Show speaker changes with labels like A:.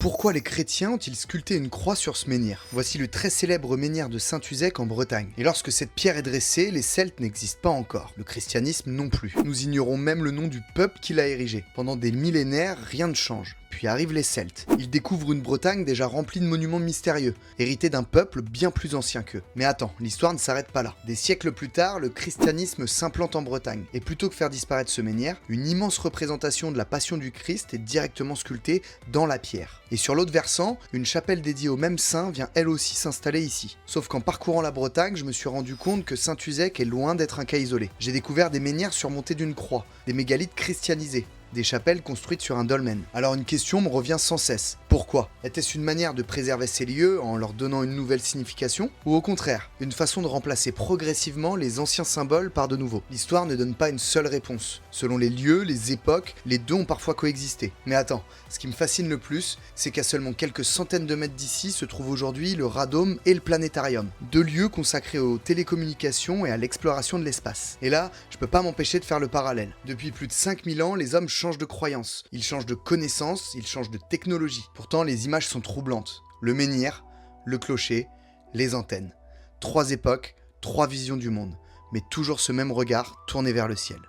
A: Pourquoi les chrétiens ont-ils sculpté une croix sur ce menhir? Voici le très célèbre menhir de Saint-Uzec en Bretagne. Et lorsque cette pierre est dressée, les Celtes n'existent pas encore. Le christianisme non plus. Nous ignorons même le nom du peuple qui l'a érigé. Pendant des millénaires, rien ne change. Puis arrivent les Celtes. Ils découvrent une Bretagne déjà remplie de monuments mystérieux, héritée d'un peuple bien plus ancien qu'eux. Mais attends, l'histoire ne s'arrête pas là. Des siècles plus tard, le christianisme s'implante en Bretagne. Et plutôt que faire disparaître ce menhir, une immense représentation de la Passion du Christ est directement sculptée dans la pierre. Et sur l'autre versant, une chapelle dédiée au même saint vient elle aussi s'installer ici. Sauf qu'en parcourant la Bretagne, je me suis rendu compte que Saint-Uzec est loin d'être un cas isolé. J'ai découvert des menhirs surmontés d'une croix, des mégalithes christianisés, des chapelles construites sur un dolmen. Alors une question me revient sans cesse. Pourquoi? Était-ce une manière de préserver ces lieux en leur donnant une nouvelle signification? Ou au contraire, une façon de remplacer progressivement les anciens symboles par de nouveaux? L'histoire ne donne pas une seule réponse. Selon les lieux, les époques, les deux ont parfois coexisté. Mais attends, ce qui me fascine le plus, c'est qu'à seulement quelques centaines de mètres d'ici se trouvent aujourd'hui le Radome et le Planétarium. Deux lieux consacrés aux télécommunications et à l'exploration de l'espace. Et là, je peux pas m'empêcher de faire le parallèle. Depuis plus de 5000 ans, les hommes changent de croyances, ils changent de connaissances, ils changent de technologie. Pourtant, les images sont troublantes. Le menhir, le clocher, les antennes. Trois époques, trois visions du monde, mais toujours ce même regard tourné vers le ciel.